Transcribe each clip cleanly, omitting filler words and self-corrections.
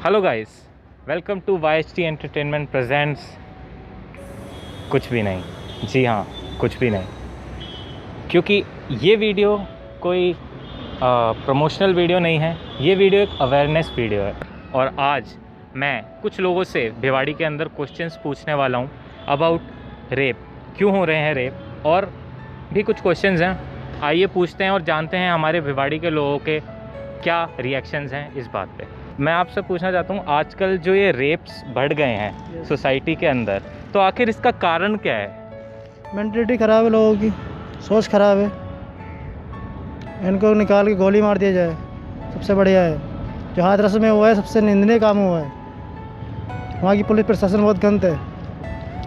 Hello guys, welcome to YHT entertainment presents कुछ भी नहीं। जी हाँ, कुछ भी नहीं, क्योंकि ये वीडियो कोई प्रमोशनल वीडियो नहीं है। ये वीडियो एक अवेयरनेस वीडियो है। और आज मैं कुछ लोगों से भिवाड़ी के अंदर क्वेश्चंस पूछने वाला हूँ अबाउट रेप, क्यों हो रहे हैं रेप, और भी कुछ क्वेश्चंस हैं। आइए पूछते हैं और जानते हैं हमारे भिवाड़ी के लोगों के क्या रिएक्शंस हैं इस बात पे। मैं आपसे पूछना चाहता हूँ, आजकल जो ये रेप्स बढ़ गए हैं सोसाइटी के अंदर, तो आखिर इसका कारण क्या है? मेंटलिटी ख़राब है, लोगों की सोच ख़राब है। इनको निकाल के गोली मार दिया जाए, सबसे बढ़िया है। जो हाथरस में हुआ है, सबसे निंदनीय काम हुआ है। वहाँ की पुलिस प्रशासन बहुत गंद है।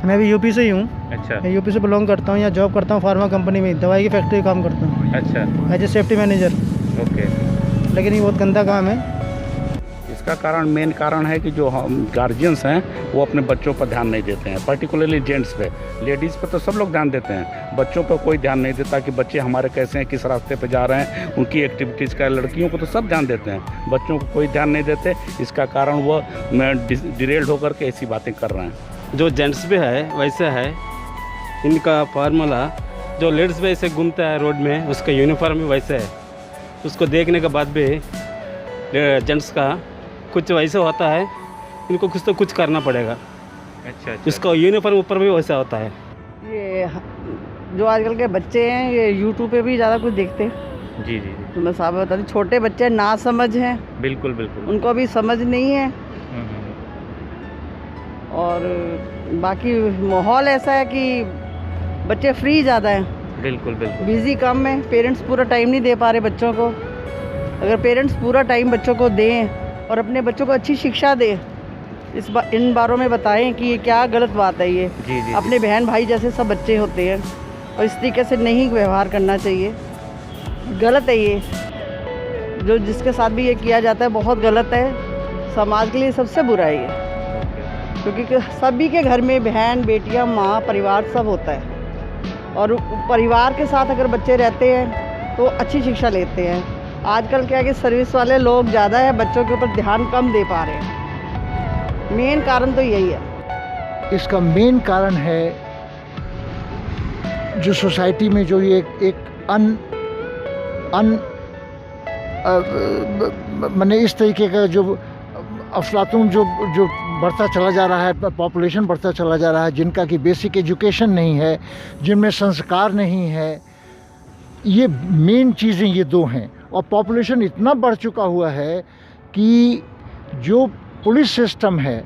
मैं भी यूपी से ही हूँ। अच्छा। मैं यूपी से बिलोंग करता हूँ, यहाँ जॉब करता हूँ फार्मा कंपनी में, दवाई की फैक्ट्री में काम करता हूँ। अच्छा। As a safety manager. Okay. लेकिन ये बहुत गंदा काम है। इसका कारण मेन कारण है कि जो हम गार्जियंस हैं वो अपने बच्चों पर ध्यान नहीं देते हैं, पर्टिकुलरली जेंट्स पे। लेडीज़ पे तो सब लोग ध्यान देते हैं, बच्चों पर कोई ध्यान नहीं देता कि बच्चे हमारे कैसे हैं, किस रास्ते पे जा रहे हैं, उनकी एक्टिविटीज़ का। लड़कियों को तो सब ध्यान देते हैं, बच्चों को कोई ध्यान नहीं देते। इसका कारण वो डिरेल्ड होकर के ऐसी बातें कर रहे हैं। जो जेंट्स भी है वैसे है इनका फार्मूला, जो लेडीज़ भी ऐसे घूमता है रोड में, उसका यूनिफॉर्म भी वैसे है। उसको देखने के बाद भी जेंट्स का कुछ वैसे होता है, इनको कुछ तो कुछ करना पड़ेगा। अच्छा। इसका यूनिफॉर्म ऊपर भी वैसा होता है। ये जो आजकल के बच्चे हैं, ये यूट्यूब पे भी ज़्यादा कुछ देखते हैं। जी जी जी, तो मैं साफ बता दूँ, छोटे बच्चे ना समझ हैं, बिल्कुल बिल्कुल। उनको अभी समझ नहीं है। हम्म। और बाकी माहौल ऐसा है कि बच्चे फ्री ज़्यादा हैं, बिल्कुल बिल्कुल। बिज़ी कम है। पेरेंट्स पूरा टाइम नहीं दे पा रहे बच्चों को। अगर पेरेंट्स पूरा टाइम बच्चों को दें और अपने बच्चों को अच्छी शिक्षा दें, इन बारों में बताएं कि ये क्या गलत बात है। ये जी जी, अपने बहन भाई जैसे सब बच्चे होते हैं और इस तरीके से नहीं व्यवहार करना चाहिए। गलत है ये, जो जिसके साथ भी ये किया जाता है बहुत गलत है। समाज के लिए सबसे बुरा है ये, क्योंकि सभी के घर में बहन बेटियां माँ परिवार सब होता है, और परिवार के साथ अगर बच्चे रहते हैं तो अच्छी शिक्षा लेते हैं। आजकल क्या है कि सर्विस वाले लोग ज़्यादा है, बच्चों के ऊपर ध्यान कम दे पा रहे हैं। मेन कारण तो यही है। इसका मेन कारण है जो सोसाइटी में जो ये एक माने इस तरीके का जो अफलातून जो बढ़ता चला जा रहा है, पॉपुलेशन बढ़ता चला जा रहा है, जिनका कि बेसिक एजुकेशन नहीं है, जिनमें संस्कार नहीं है। ये मेन चीज़ें ये दो हैं। और पॉपुलेशन इतना बढ़ चुका हुआ है कि जो पुलिस सिस्टम है,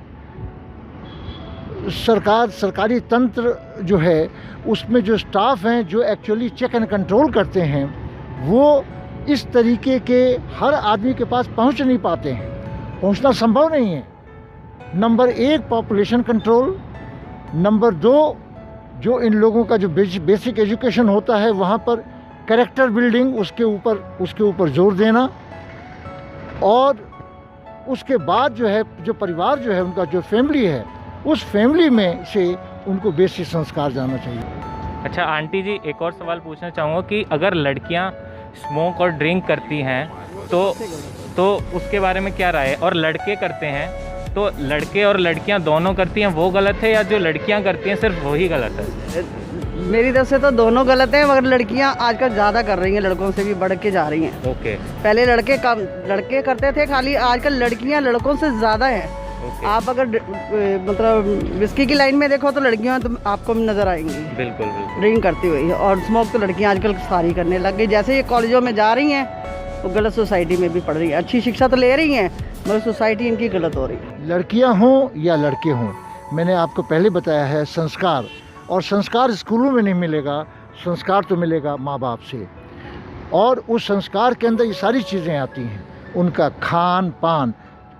सरकारी तंत्र जो है, उसमें जो स्टाफ हैं जो एक्चुअली चेक एंड कंट्रोल करते हैं, वो इस तरीके के हर आदमी के पास पहुंच नहीं पाते हैं, पहुंचना संभव नहीं है। नंबर 1 पॉपुलेशन कंट्रोल, नंबर 2 जो इन लोगों का जो बेसिक एजुकेशन होता है, वहाँ पर कैरेक्टर बिल्डिंग, उसके ऊपर जोर देना। और उसके बाद जो है, जो परिवार जो है उनका, जो फैमिली है, उस फैमिली में से उनको बेसिक संस्कार जाना चाहिए। अच्छा आंटी जी, एक और सवाल पूछना चाहूँगा कि अगर लड़कियाँ स्मोक और ड्रिंक करती हैं तो उसके बारे में क्या राय है? और लड़के करते हैं तो लड़के और लड़कियां दोनों करती हैं, वो गलत है, या जो लड़कियां करती हैं सिर्फ वही गलत है? मेरी तरफ से तो दोनों गलत हैं, मगर लड़कियां आजकल ज़्यादा कर रही हैं, लड़कों से भी बढ़ के जा रही हैं। ओके। पहले लड़के करते थे खाली, आजकल लड़कियां लड़कों से ज़्यादा हैं। आप अगर मतलब विस्की की लाइन में देखो तो लड़कियां तो आपको नज़र आएंगी बिल्कुल बिल्कुल ड्रिंक करती हुई। और स्मोक तो लड़कियां आजकल सारी करने लग गई। जैसे ये कॉलेजों में जा रही हैं, वो गलत सोसाइटी में भी पढ़ रही है। अच्छी शिक्षा तो ले रही हैं, मगर सोसाइटी इनकी गलत हो रही है। लड़कियां हों या लड़के हों, मैंने आपको पहले बताया है, संस्कार, और संस्कार स्कूलों में नहीं मिलेगा, संस्कार तो मिलेगा माँ बाप से। और उस संस्कार के अंदर ये सारी चीज़ें आती हैं, उनका खान पान।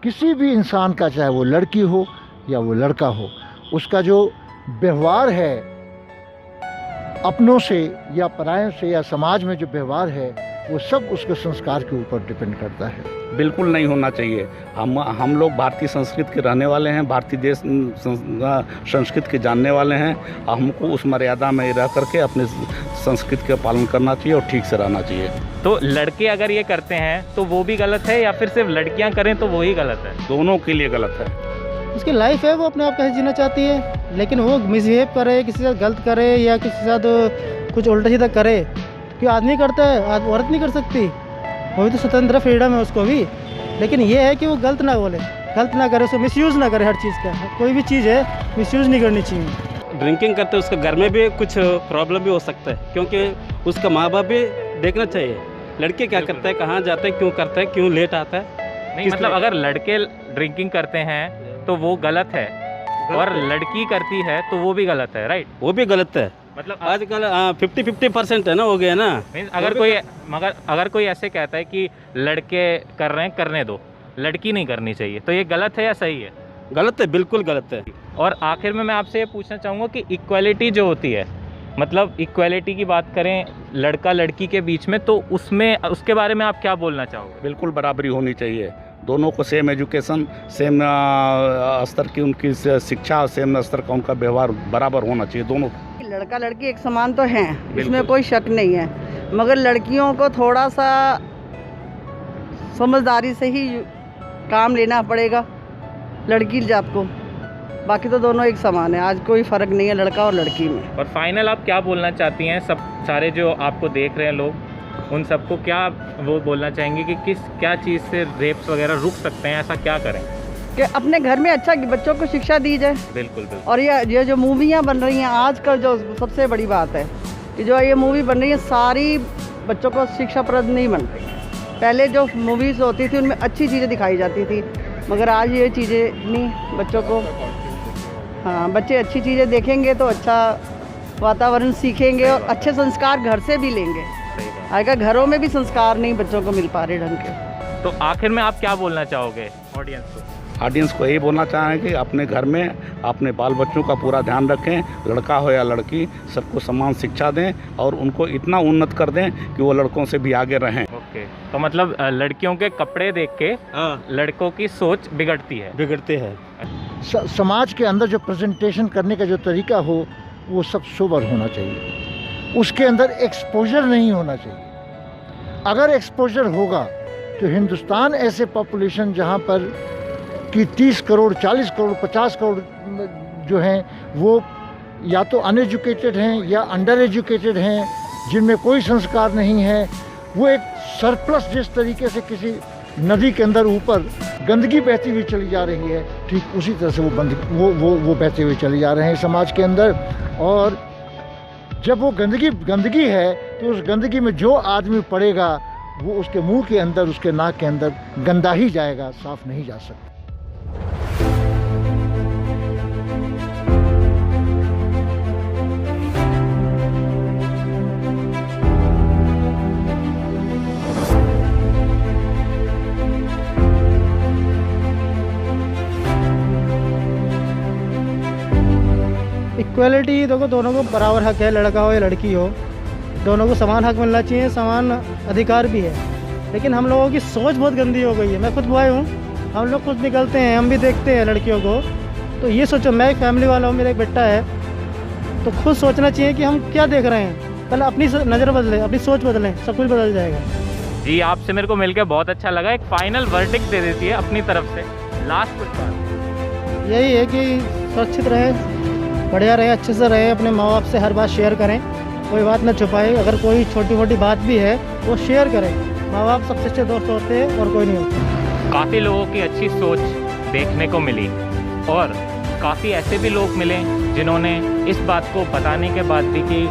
किसी भी इंसान का, चाहे वो लड़की हो या वो लड़का हो, उसका जो व्यवहार है अपनों से या परायों से या समाज में जो व्यवहार है, वो सब उसके संस्कार के ऊपर डिपेंड करता है। बिल्कुल नहीं होना चाहिए। हम लोग भारतीय संस्कृति के रहने वाले हैं, भारतीय देश संस्कृति के जानने वाले हैं। हमको उस मर्यादा में रह करके अपने संस्कृति का पालन करना चाहिए और ठीक से रहना चाहिए। तो लड़के अगर ये करते हैं तो वो भी गलत है, या फिर सिर्फ लड़कियां करें तो वही गलत है? दोनों के लिए गलत है। उसकी लाइफ है, वो अपने आप कैसे जीना चाहती है, लेकिन वो मिसबिहेव करे, किसी के साथ गलत करे या किसी के साथ कुछ उल्टा सीधा करे, क्यों आदमी करता है, औरत नहीं कर सकती? वो भी तो स्वतंत्र फ्रीडम है उसको भी। लेकिन ये है कि वो गलत ना बोले, गलत ना करे, उसको मिसयूज़ ना करे। हर चीज़ का कोई भी चीज़ है मिसयूज़ नहीं करनी चाहिए। ड्रिंकिंग करते उसके घर में भी कुछ प्रॉब्लम भी हो सकता है, क्योंकि उसका माँ बाप भी देखना चाहिए लड़के क्या करता है, कहाँ जाता है, क्यों करता है, क्यों लेट आता है। नहीं मतलब अगर लड़के ड्रिंकिंग करते हैं तो वो गलत है, और लड़की करती है तो वो भी गलत है, राइट? वो भी गलत है। मतलब आजकल 50-50% है ना, हो गया ना। अगर कोई ऐसे कहता है कि लड़के कर रहे हैं, करने दो, लड़की नहीं करनी चाहिए, तो ये गलत है या सही है? गलत है, बिल्कुल गलत है। और आखिर में मैं आपसे ये पूछना चाहूँगा कि इक्वालिटी जो होती है, मतलब इक्वालिटी की बात करें लड़का लड़की के बीच में, तो उसमें उसके बारे में आप क्या बोलना चाहोगे? बिल्कुल बराबरी होनी चाहिए। दोनों को सेम एजुकेशन, सेम स्तर की उनकी शिक्षा, सेम स्तर का उनका व्यवहार बराबर होना चाहिए दोनों। लड़का लड़की एक समान तो हैं, इसमें कोई शक नहीं है, मगर लड़कियों को थोड़ा सा समझदारी से ही काम लेना पड़ेगा, लड़की जात को। बाकी तो दोनों एक समान है, आज कोई फ़र्क नहीं है लड़का और लड़की में। और फाइनल आप क्या बोलना चाहती हैं, सब सारे जो आपको देख रहे हैं लोग, उन सबको क्या वो बोलना चाहेंगे कि क्या चीज़ से रेप्स वगैरह रुक सकते हैं, ऐसा क्या करें? कि अपने घर में अच्छा बच्चों को शिक्षा दी जाए। बिल्कुल। और ये जो मूवियाँ बन रही हैं आजकल, जो सबसे बड़ी बात है कि जो ये मूवी बन रही है सारी बच्चों को शिक्षाप्रद नहीं बन रही। पहले जो मूवीज़ होती थी उनमें अच्छी चीज़ें दिखाई जाती थी, मगर आज ये चीज़ें नहीं बच्चों को। हाँ, बच्चे अच्छी चीज़ें देखेंगे तो अच्छा वातावरण सीखेंगे और अच्छे संस्कार घर से भी लेंगे। आजकल घरों में भी संस्कार नहीं बच्चों को मिल पा रहे ढंग के। तो आखिर में आप क्या बोलना चाहोगे ऑडियंस को? ऑडियंस को यही बोलना चाहें कि अपने घर में अपने बाल बच्चों का पूरा ध्यान रखें, लड़का हो या लड़की, सबको समान शिक्षा दें और उनको इतना उन्नत कर दें कि वो लड़कों से भी आगे रहें। ओके, तो मतलब लड़कियों के कपड़े देख के लड़कों की सोच बिगड़ते हैं। समाज के अंदर जो प्रेजेंटेशन करने का जो तरीका हो वो सब सोबर होना चाहिए, उसके अंदर एक्सपोजर नहीं होना चाहिए। अगर एक्सपोजर होगा तो हिंदुस्तान ऐसे पॉपुलेशन जहाँ पर कि 30 करोड़, 40 करोड़, 50 करोड़ जो हैं वो या तो अनएजुकेटेड हैं या अंडर एजुकेटेड हैं, जिनमें कोई संस्कार नहीं है। वो एक सरप्लस जिस तरीके से किसी नदी के अंदर ऊपर गंदगी बहती हुई चली जा रही है, ठीक उसी तरह से वो बहते हुए चले जा रहे हैं समाज के अंदर। और जब वो गंदगी है तो उस गंदगी में जो आदमी पड़ेगा वो उसके मुंह के अंदर, उसके नाक के अंदर गंदा ही जाएगा, साफ नहीं जा सकता। इक्वलिटी देखो, दोनों को बराबर हक है, लड़का हो या लड़की हो, दोनों को समान हक मिलना चाहिए, समान अधिकार भी है। लेकिन हम लोगों की सोच बहुत गंदी हो गई है। मैं खुद बॉय हूँ, हम लोग खुद निकलते हैं, हम भी देखते हैं लड़कियों को, तो ये सोचो, मैं एक फैमिली वाला हूँ, मेरा एक बेटा है, तो खुद सोचना चाहिए कि हम क्या देख रहे हैं। पहले अपनी नज़र बदलें, अपनी सोच बदलें, सब कुछ बदल जाएगा। जी, आपसे मेरे को मिलकर बहुत अच्छा लगा। एक फाइनल वर्डिक्ट दे देती है अपनी तरफ से, लास्ट कुछ बात। यही है कि सुरक्षित रहे, बढ़िया रहे, अच्छे से रहे, अपने माँ बाप से हर बात शेयर करें, कोई बात ना छुपाए। अगर कोई छोटी मोटी बात भी है वो शेयर करें। माँ बाप सबसे अच्छे दोस्त होते हैं और कोई नहीं होता। काफ़ी लोगों की अच्छी सोच देखने को मिली और काफ़ी ऐसे भी लोग मिले जिन्होंने इस बात को बताने के बाद भी कि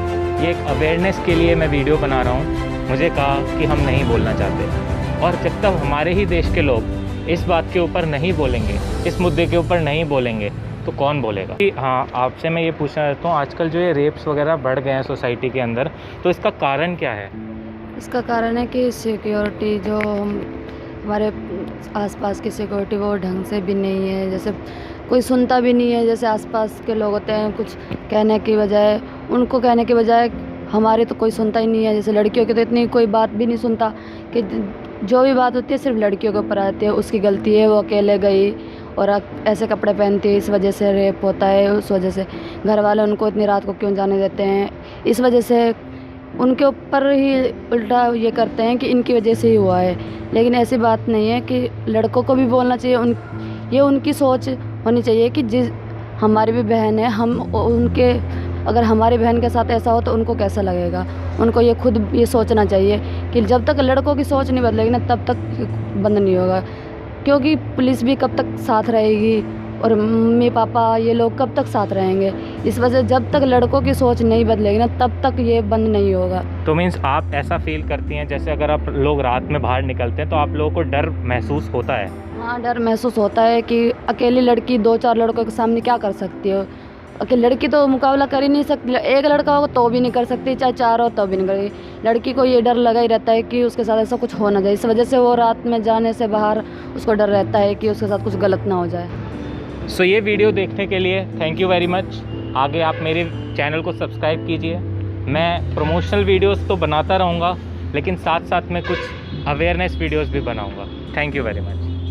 ये एक अवेयरनेस के लिए मैं वीडियो बना रहा हूँ, मुझे कहा कि हम नहीं बोलना चाहते। और जब तक हमारे ही देश के लोग इस बात के ऊपर नहीं बोलेंगे, इस मुद्दे के ऊपर नहीं बोलेंगे, तो कौन बोलेगा? हाँ, आपसे मैं ये पूछना चाहता हूँ, आजकल जो ये रेप्स वगैरह बढ़ गए हैं सोसाइटी के अंदर, तो इसका कारण क्या है? इसका कारण है कि सिक्योरिटी, जो हमारे आसपास की सिक्योरिटी वो ढंग से भी नहीं है। जैसे कोई सुनता भी नहीं है, जैसे आसपास के लोग होते हैं, कुछ कहने की बजाय, उनको कहने के बजाय हमारे तो कोई सुनता ही नहीं है। जैसे लड़कियों की तो इतनी कोई बात भी नहीं सुनता कि जो भी बात होती है सिर्फ लड़कियों के ऊपर आती है, उसकी गलती है, वो अकेले गई और ऐसे कपड़े पहनती है, इस वजह से रेप होता है, उस वजह से घर वाले उनको इतनी रात को क्यों जाने देते हैं, इस वजह से उनके ऊपर ही उल्टा ये करते हैं कि इनकी वजह से ही हुआ है। लेकिन ऐसी बात नहीं है कि लड़कों को भी बोलना चाहिए, ये उनकी सोच होनी चाहिए कि जिस हमारी भी बहन है, हम उनके अगर हमारी बहन के साथ ऐसा हो तो उनको कैसा लगेगा। उनको ये खुद ये सोचना चाहिए कि जब तक लड़कों की सोच नहीं बदलेगी ना तब तक बंद नहीं होगा, क्योंकि पुलिस भी कब तक साथ रहेगी और मम्मी पापा ये लोग कब तक साथ रहेंगे। इस वजह से जब तक लड़कों की सोच नहीं बदलेगी ना तब तक ये बंद नहीं होगा। तो मीन्स आप ऐसा फील करती हैं जैसे अगर आप लोग रात में बाहर निकलते हैं तो आप लोगों को डर महसूस होता है? हाँ, डर महसूस होता है कि अकेली लड़की 2-4 लड़कों के सामने क्या कर सकती हो। अकेली लड़की तो मुकाबला कर ही नहीं सकती, एक लड़का हो तो भी नहीं कर सकती, चाहे 4 हो तो भी नहीं करेगी। लड़की को ये डर लगा ही रहता है कि उसके साथ ऐसा कुछ हो ना जाए, इस वजह से वो रात में जाने से बाहर उसको डर रहता है कि उसके साथ कुछ गलत ना हो जाए। सो ये वीडियो देखने के लिए थैंक यू वेरी मच। आगे आप मेरे चैनल को सब्सक्राइब कीजिए। मैं प्रमोशनल वीडियोस तो बनाता रहूँगा, लेकिन साथ साथ में कुछ अवेयरनेस वीडियोस भी बनाऊँगा। Thank you very much.